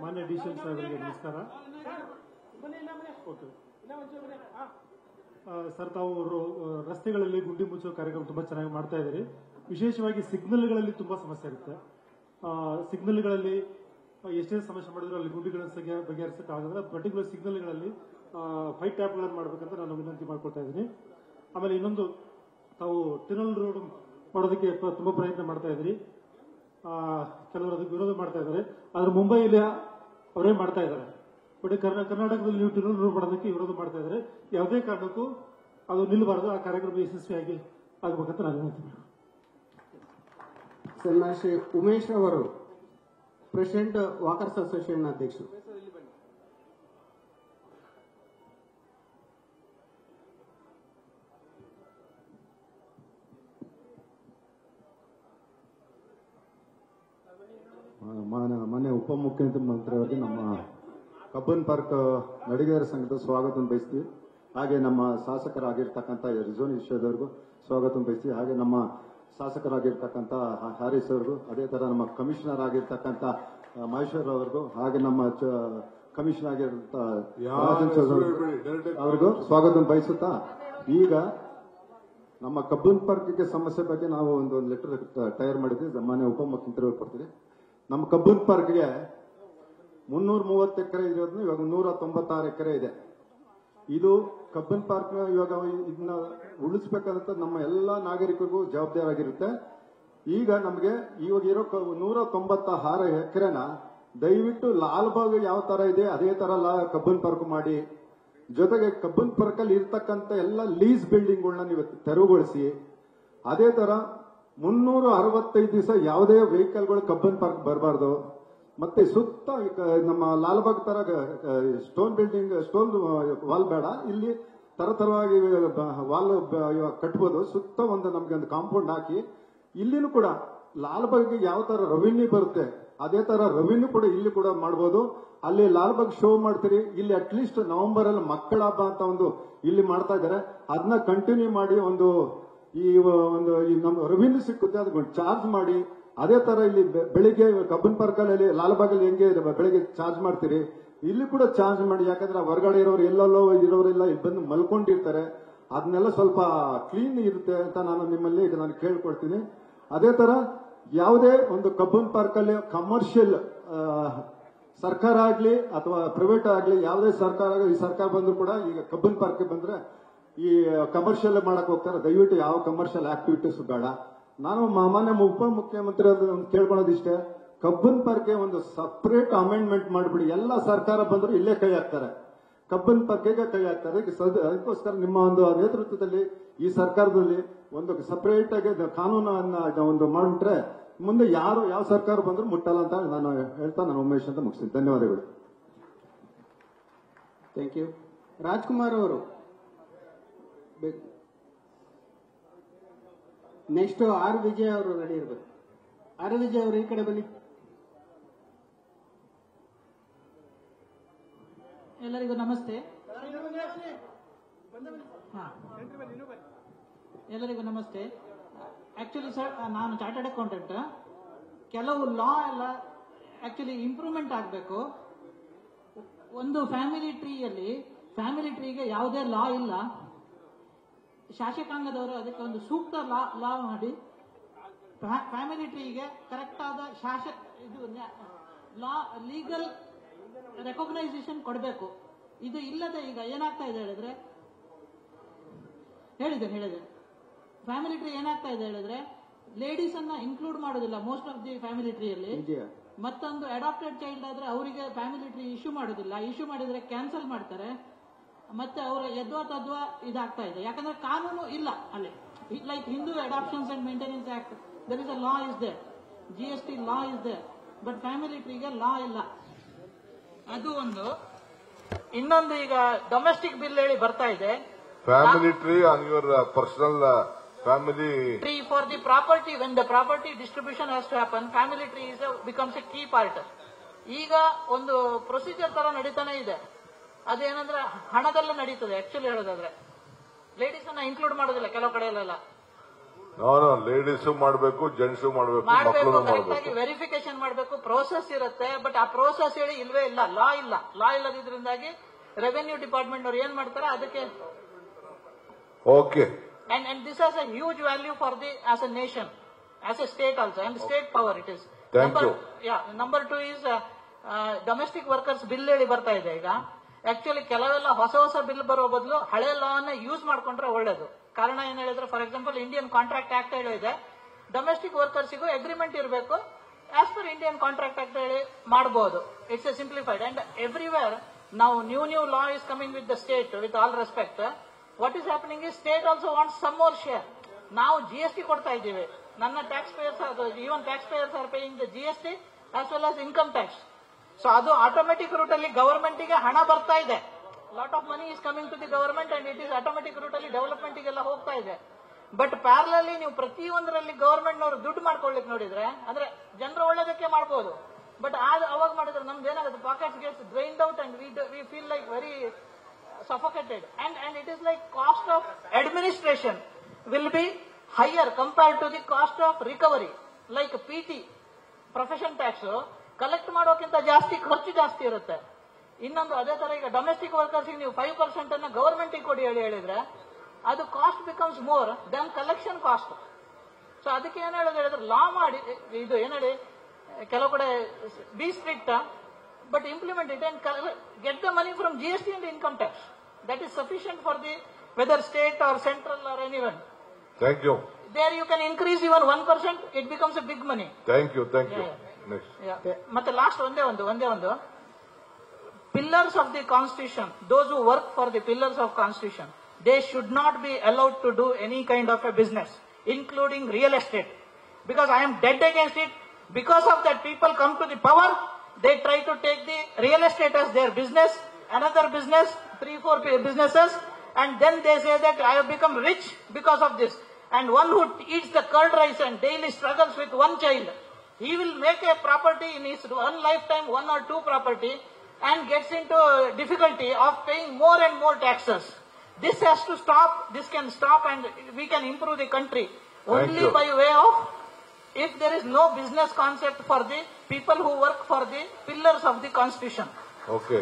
ಮಾನ್ಯ ಡಿಸಿಎಂ ಸಾಹೇಬರಿಗೆ ನಮಸ್ಕಾರ. ಓಕೆ ಸರ್, ತಾವು ರಸ್ತೆಗಳಲ್ಲಿ ಗುಂಡಿ ಮುಚ್ಚುವ ಕಾರ್ಯಕ್ರಮ ತುಂಬಾ ಚೆನ್ನಾಗಿ ಮಾಡ್ತಾ ಇದ್ದೀರಿ. ವಿಶೇಷವಾಗಿ ಸಿಗ್ನಲ್ಗಳಲ್ಲಿ ತುಂಬಾ ಸಮಸ್ಯೆ ಇರುತ್ತೆ. ಸಿಗ್ನಲ್ಗಳಲ್ಲಿ ಎಷ್ಟೇ ಸಮಸ್ಯೆ ಮಾಡಿದ್ರು ಅಲ್ಲಿ ಗುಂಡಿಗಳನ್ನು ಬಗೆಹರಿಸಕ್ಕಾಗಲ್ಲ. ಪರ್ಟಿಕ್ಯುಲರ್ ಸಿಗ್ನಲ್ಗಳಲ್ಲಿ 5 ಟ್ಯಾಪ್ಗಳನ್ನು ಮಾಡಬೇಕಂತ ನಾನು ವಿನಂತಿ ಮಾಡ್ಕೊಳ್ತಾ ಇದ್ದೀನಿ. ಆಮೇಲೆ ಇನ್ನೊಂದು, ತಾವು ಟನಲ್ ರೋಡ್ ಮಾಡೋದಕ್ಕೆ ತುಂಬಾ ಪ್ರಯತ್ನ ಮಾಡ್ತಾ ಇದ್ದೀರಿ. ಕೆಲವರು ಅದಕ್ಕೆ ವಿರೋಧ ಮಾಡ್ತಾ ಇದ್ದಾರೆ. ಆದ್ರೆ ಮುಂಬೈಯಲ್ಲಿ ಅವರೇ ಮಾಡ್ತಾ ಇದ್ದಾರೆ. ಬಟ್ ಕರ್ನಾಟಕದಲ್ಲಿ ನೀವು ಟನಲ್ ರೋಡ್ ಮಾಡೋದಕ್ಕೆ ವಿರೋಧ ಮಾಡ್ತಾ ಇದ್ದಾರೆ. ಯಾವುದೇ ಕಾರಣಕ್ಕೂ ಅದು ನಿಲ್ಲಬಾರದು. ಆ ಕಾರ್ಯಕ್ರಮ ಯಶಸ್ವಿಯಾಗಿ ಆಗಬೇಕಂತ ನಾನು ವಿನಂತಿ ಮಾಡ್ತೀನಿ. ಸನ್ಮಾನ್ಯ ಶ್ರೀ ಉಮೇಶ್ ಅವರು, ಪ್ರೆಸಿಡೆಂಟ್ ವಾಕರ್ಸ್ ಅಸೋಸಿಯೇಷನ್ ಅಧ್ಯಕ್ಷರು. ಮಾನ್ಯ ಉಪಮುಖ್ಯಮಂತ್ರಿಯವರಿಗೆ ನಮ್ಮ ಕಬ್ಬನ್ ಪಾರ್ಕ್ ನಡಿಗೆಯರ ಸಂಘದ ಸ್ವಾಗತ ಬಯಸ್ತೀವಿ. ಹಾಗೆ ನಮ್ಮ ಶಾಸಕರಾಗಿರ್ತಕ್ಕಂಥ ರಿಜ್ವಾನ್ ವಿಶ್ವದವ್ರಿಗೂ ಸ್ವಾಗತ ಬಯಸ್ತೀವಿ. ಹಾಗೆ ನಮ್ಮ ಶಾಸಕರಾಗಿರ್ತಕ್ಕಂಥ ಹ್ಯಾರಿಸ್ ಅವ್ರಿಗೂ, ಅದೇ ತರ ನಮ್ಮ ಕಮಿಷನರ್ ಆಗಿರ್ತಕ್ಕಂಥ ಮಹೇಶ್ವರ್ ಅವ್ರಿಗೂ, ಹಾಗೆ ನಮ್ಮ ಕಮಿಷನರ್ ಆಗಿರುತ್ತ ಅವ್ರಿಗೂ ಸ್ವಾಗತ ಬಯಸುತ್ತಾ, ಈಗ ನಮ್ಮ ಕಬ್ಬನ್ ಪಾರ್ಕ್ಗೆ ಸಮಸ್ಯೆ ಬಗ್ಗೆ ನಾವು ಒಂದು ಲೆಟರ್ ತಯಾರು ಮಾಡಿದ್ವಿ. ಮಾನ್ಯ ಉಪಮುಖ್ಯಮಂತ್ರಿಗಳು ಕೊಡ್ತೀವಿ. ನಮ್ಮ ಕಬ್ಬನ್ ಪಾರ್ಕ್ಗೆ 330 ಎಕರೆ ಇರೋದ್ನ ಇವಾಗ 196 ಎಕರೆ ಇದೆ. ಇದು ಕಬ್ಬನ್ ಪಾರ್ಕ್ ಇವಾಗ ಇದನ್ನ ಉಳಿಸ್ಬೇಕಂತ ನಮ್ಮ ಎಲ್ಲಾ ನಾಗರಿಕರಿಗೂ ಜವಾಬ್ದಾರಿ ಆಗಿರುತ್ತೆ. ಈಗ ನಮಗೆ ಇವಾಗ ಇರೋ 196 ಎಕರೆನ ದಯವಿಟ್ಟು ಲಾಲ್ಬಾಗ್ ಯಾವ ತರ ಇದೆ ಅದೇ ತರ ಕಬ್ಬನ್ ಪಾರ್ಕ್ ಮಾಡಿ, ಜೊತೆಗೆ ಕಬ್ಬನ್ ಪಾರ್ಕ್ ಅಲ್ಲಿ ಇರ್ತಕ್ಕಂಥ ಎಲ್ಲ ಲೀಸ್ ಬಿಲ್ಡಿಂಗ್ಗಳನ್ನ ನೀವು ತೆರವುಗೊಳಿಸಿ, ಅದೇ ತರ 365 ದಿವಸ ಯಾವುದೇ ವೆಹಿಕಲ್ಗಳು ಕಬ್ಬನ್ ಪಾರ್ಕ್ ಬರಬಾರ್ದು. ಮತ್ತೆ ಸುತ್ತ ನಮ್ಮ ಲಾಲ್ಬಾಗ್ ತರ ಸ್ಟೋನ್ ಬಿಲ್ಡಿಂಗ್, ಸ್ಟೋನ್ ವಾಲ್ ಬೇಡ, ಇಲ್ಲಿ ತರತರವಾಗಿ ವಾಲ್ ಕಟ್ಬೋದು. ಸುತ್ತ ನಮ್ಗೆ ಒಂದು ಕಾಂಪೌಂಡ್ ಹಾಕಿ, ಇಲ್ಲಿನೂ ಕೂಡ ಲಾಲ್ಬಾಗ್ಗೆ ಯಾವ ತರ ರೆವಿನ್ಯೂ ಬರುತ್ತೆ ಅದೇ ತರ ರೆವಿನ್ಯೂ ಕೂಡ ಇಲ್ಲಿ ಕೂಡ ಮಾಡಬಹುದು. ಅಲ್ಲಿ ಲಾಲ್ಬಾಗ್ ಶೋ ಮಾಡ್ತೀರಿ, ಇಲ್ಲಿ ಅಟ್ಲೀಸ್ಟ್ ನವೆಂಬರ್ ಅಲ್ಲಿ ಮಕ್ಕಳ ಹಬ್ಬ ಅಂತ ಒಂದು ಇಲ್ಲಿ ಮಾಡ್ತಾ ಇದ್ದಾರೆ. ಅದನ್ನ ಕಂಟಿನ್ಯೂ ಮಾಡಿ ನಮ್ಮ ರೆವಿನ್ಯೂ ಸಿಕ್ಕುತ್ತೆ, ಅದಕ್ಕೆ ಚಾರ್ಜ್ ಮಾಡಿ. ಅದೇ ತರ ಇಲ್ಲಿ ಬೆಳಿಗ್ಗೆ ಕಬ್ಬನ್ ಪಾರ್ಕ್ ಅಲ್ಲಿ ಲಾಲ್ಬಾಗ್ ಅಲ್ಲಿ ಹೆಂಗೆ ಬೆಳಿಗ್ಗೆ ಚಾರ್ಜ್ ಮಾಡ್ತೀರಿ, ಇಲ್ಲಿ ಕೂಡ ಚಾರ್ಜ್ ಮಾಡಿ. ಯಾಕಂದ್ರೆ ಹೊರಗಡೆ ಇರೋರು ಎಲ್ಲೆಲ್ಲೋ ಇರೋರೆಲ್ಲ ಇಲ್ಲಿ ಬಂದು ಮಲ್ಕೊಂಡಿರ್ತಾರೆ. ಅದನ್ನೆಲ್ಲ ಸ್ವಲ್ಪ ಕ್ಲೀನ್ ಇರುತ್ತೆ ಅಂತ ನಾನು ನಿಮ್ಮಲ್ಲಿ ನಾನು ಕೇಳ್ಕೊಳ್ತೀನಿ. ಅದೇ ತರ ಯಾವುದೇ ಒಂದು ಕಬ್ಬನ್ ಪಾರ್ಕ್ ಅಲ್ಲಿ ಕಮರ್ಷಿಯಲ್ ಸರ್ಕಾರ ಆಗ್ಲಿ ಅಥವಾ ಪ್ರೈವೇಟ್ ಆಗ್ಲಿ, ಯಾವುದೇ ಈ ಸರ್ಕಾರ ಬಂದ್ರು ಕೂಡ ಈಗ ಕಬ್ಬನ್ ಪಾರ್ಕ್ ಬಂದ್ರೆ ಈ ಕಮರ್ಷಿಯಲ್ ಮಾಡಕ್ ಹೋಗ್ತಾರೆ. ದಯವಿಟ್ಟು ಯಾವ ಕಮರ್ಷಿಯಲ್ ಆಕ್ಟಿವಿಟೀಸ್ ಬೇಡ. ನಾನು ಮಾನ್ಯ ಉಪಮುಖ್ಯಮಂತ್ರಿ ಕೇಳ್ಕೊಳ್ಳೋದಿಷ್ಟೇ, ಕಬ್ಬನ್ ಪಾರ್ಕ್ಗೆ ಒಂದು ಸಪರೇಟ್ ಅಮೆಂಡ್ಮೆಂಟ್ ಮಾಡಿಬಿಡಿ. ಎಲ್ಲ ಸರ್ಕಾರ ಬಂದ್ರು ಇಲ್ಲೇ ಕೈ ಹಾಕ್ತಾರೆ, ಕಬ್ಬನ್ ಪಾರ್ಕ್ಗೆ ಕೈ ಹಾಕ್ತಾರೆ. ಅದಕ್ಕೋಸ್ಕರ ನಿಮ್ಮ ಒಂದು ನೇತೃತ್ವದಲ್ಲಿ ಈ ಸರ್ಕಾರದಲ್ಲಿ ಒಂದು ಸಪರೇಟ್ ಆಗಿ ಕಾನೂನನ್ನ ಒಂದು ಮಾಡಿಬಿಟ್ರೆ ಮುಂದೆ ಯಾವ ಸರ್ಕಾರ ಬಂದ್ರು ಮುಟ್ಟಲ್ಲ ಅಂತ ನಾನು ಹೇಳ್ತಾ ನಾನು ಉಮೇಶ್ ಅಂತ ಮುಗಿಸ್ತೀನಿ. ಧನ್ಯವಾದಗಳು. Thank you. ರಾಜ್ಕುಮಾರ್ ಅವರು ನೆಕ್ಸ್ಟ್. ಆರ್ ವಿಜಯ್ ಅವರು ರೆಡಿ ಇರಬೇಕು. ಆರ್ ವಿಜಯ್ ಅವರು ಈ ಕಡೆ ಬನ್ನಿ. ಎಲ್ಲರಿಗೂ ನಮಸ್ತೆ. ಎಲ್ಲರಿಗೂ ನಮಸ್ತೆ. ಆಕ್ಚುಲಿ ಸರ್, ನಾನು ಚಾರ್ಟರ್ಡ್ ಅಕೌಂಟೆಂಟ್. ಕೆಲವು ಲಾ ಎಲ್ಲ ಆಕ್ಚುಲಿ ಇಂಪ್ರೂವ್ಮೆಂಟ್ ಆಗಬೇಕು. ಒಂದು ಫ್ಯಾಮಿಲಿ ಟ್ರೀಗೆ ಯಾವುದೇ ಲಾ ಇಲ್ಲ. ಶಾಸಕಾಂಗದವರು ಅದಕ್ಕೆ ಒಂದು ಸೂಕ್ತ ಲಾ ಮಾಡಿ ಫ್ಯಾಮಿಲಿ ಟ್ರೀಗೆ ಕರೆಕ್ಟ್ ಆದ ಲೀಗಲ್ ರೆಕಗ್ನೈಸೇಷನ್ ಕೊಡಬೇಕು. ಇದು ಇಲ್ಲದೆ ಈಗ ಏನಾಗ್ತಾ ಇದೆ ಹೇಳಿದ್ರೆ, ಹೇಳಿದೆ ಫ್ಯಾಮಿಲಿ ಟ್ರೀ ಏನಾಗ್ತಾ ಇದೆ ಹೇಳಿದ್ರೆ, ಲೇಡೀಸ್ ಅನ್ನ ಇನ್ಕ್ಲೂಡ್ ಮಾಡೋದಿಲ್ಲ ಮೋಸ್ಟ್ ಆಫ್ ದಿ ಫ್ಯಾಮಿಲಿ ಟ್ರೀಯಲ್ಲಿ. ಮತ್ತೊಂದು ಅಡಾಪ್ಟೆಡ್ ಚೈಲ್ಡ್ ಆದ್ರೆ ಅವರಿಗೆ ಫ್ಯಾಮಿಲಿ ಟ್ರೀ ಇಶ್ಯೂ ಮಾಡೋದಿಲ್ಲ. ಇಶ್ಯೂ ಮಾಡಿದ್ರೆ ಕ್ಯಾನ್ಸಲ್ ಮಾಡ್ತಾರೆ. ಮತ್ತೆ ಅವರು ಯದ್ವಾ ಇದಾಗ್ತಾ ಇದೆ. ಯಾಕಂದ್ರೆ ಕಾನೂನು ಇಲ್ಲ ಅಲ್ಲಿ. Like Hindu adoptions and maintenance act, there is a law is there, GST law is there, but family ಟ್ರೀಗೆ ಲಾ ಇಲ್ಲ. ಅದು ಒಂದು. ಇನ್ನೊಂದು, ಈಗ ಡೊಮೆಸ್ಟಿಕ್ ಬಿಲ್ ಹೇಳಿ ಬರ್ತಾ ಇದೆ. Family tree on your personal family tree for the property, when the property distribution has to happen, family tree becomes a key part. ಈಗ ಒಂದು ಪ್ರೊಸೀಜರ್ ತರ ನಡೀತಾನೆ ಇದೆ. ಅದೇನಂದ್ರೆ ಹಣದಲ್ಲೇ ನಡೀತದೆ. ಆಕ್ಚುಲಿ ಹೇಳೋದಾದ್ರೆ ಲೇಡೀಸ್ ಅನ್ನ ಇನ್ಕ್ಲೂಡ್ ಮಾಡೋದಿಲ್ಲ ಕೆಲವು ಕಡೆಯಲ್ಲೆಲ್ಲ. ಲೇಡೀಸು ಮಾಡಬೇಕು, ಜೆಂಟ್ಸು ಮಾಡಬೇಕು, ಮಕ್ಕಳು ಕರೆಕ್ಟ್ ಆಗಿ ಮಾಡಬೇಕು. ವೆರಿಫಿಕೇಶನ್ ಮಾಡಬೇಕು. ಪ್ರೋಸೆಸ್ ಇರುತ್ತೆ, ಬಟ್ ಆ ಪ್ರೋಸೆಸ್ ಹೇಳಿ ಇಲ್ವೇ ಇಲ್ಲ. ಲಾ ಇಲ್ಲದಿದ್ರಿಂದಾಗಿ ರೆವೆನ್ಯೂ ಡಿಪಾರ್ಟ್ಮೆಂಟ್ ಅವ್ರು ಏನ್ ಮಾಡ್ತಾರೆ ಅದಕ್ಕೆ. Okay. And this has a huge value for the as a nation, as a state also, and state power it is. Thank you. Number 2 is domestic workers bill ಹೇಳಿ ಬರ್ತಾ ಇದೆ ಈಗ. ಆಕ್ಚುಲಿ ಕೆಲವೆಲ್ಲ ಹೊಸ ಬಿಲ್ ಬರೋ ಬದಲು ಹಳೆ ಲಾನ ಯೂಸ್ ಮಾಡ್ಕೊಂಡ್ರೆ ಒಳ್ಳೇದು. ಕಾರಣ ಏನ್ ಹೇಳಿದ್ರೆ, for example Indian contract act ಹೇಳಿದೆ ಡೊಮೆಸ್ಟಿಕ್ ವರ್ಕರ್ಸಿಗೂ ಅಗ್ರಿಮೆಂಟ್ ಇರಬೇಕು, as per Indian contract act ಹೇಳಿ ಮಾಡಬಹುದು. It's a simplified and everywhere ನಾವು new law is coming with the state. With all respect, what is happening is state also wants some more share. ನಾವು GST ಕೊಡ್ತಾ ಇದ್ದೀವಿ. ನನ್ನ tax payers, even tax payers are paying the GST as well as income tax. So ಅದು automatic route ಅಲ್ಲಿ government ಗೆ ಹಣ ಬರ್ತಾ ಇದೆ. Lot of money is coming to the government and it is automatic route ಅಲ್ಲಿ development ಗೆಲ್ಲ ಹೋಗ್ತಾ ಇದೆ. ಬಟ್ ಪ್ಯಾರಲಲ್ಲಿ ನೀವು ಪ್ರತಿಯೊಂದರಲ್ಲಿ ಗವರ್ಮೆಂಟ್ ನವರು ದುಡ್ಡು ಮಾಡ್ಕೊಳ್ಳಿಕ್ ನೋಡಿದ್ರೆ, ಅಂದ್ರೆ ಜನರ ಒಳ್ಳೇದಕ್ಕೆ ಮಾಡಬಹುದು, ಬಟ್ ಅವಾಗ ಮಾಡಿದ್ರೆ ನಮ್ದು ಏನಾಗುತ್ತೆ, pockets gets drained out and we feel like very suffocated, and it is like cost of administration will be higher compared to the cost of recovery. Like PT profession tax collect ಮಾಡೋಕ್ಕಿಂತ ಖರ್ಚು ಜಾಸ್ತಿ ಇರುತ್ತೆ. ಇನ್ನೊಂದು ಅದೇ ತರ ಈಗ domestic workers ನೀವು 5% ಅನ್ನ ಗವರ್ಮೆಂಟ್ ಕೊಡಿ ಹೇಳಿದ್ರೆ ಅದು cost becomes more than collection cost. So ಅದಕ್ಕೆ ಏನ್ ಹೇಳಿದ್ರೆ ಲಾ ಮಾಡಿ ಇದು ಏನ್ ಹೇಳಿ ಕೆಲವು ಕಡೆ B strict, but implement it and get the money from GST and income tax. That is sufficient for the whether state or central or anyone. Thank you. There you can increase even 1%, it becomes a big money. Thank you. Next. ಮತ್ತೆ last ಒಂದೇ ಒಂದು pillars of the constitution, those who work for the pillars of constitution, they should not be allowed to do any kind of a business, including real estate, because I am dead against it. Because of that, people come to the power, they try to take the real estate as their business, another business, 3-4 businesses, and then they say that I have become rich because of this. And one who eats the curd rice and daily struggles with one child, he will make a property in his one lifetime, 1 or 2 property, and gets into difficulty of paying more and more taxes. This has to stop. This can stop, and we can improve the country only by way of, if there is no business concept for the people who work for the pillars of the constitution. Okay.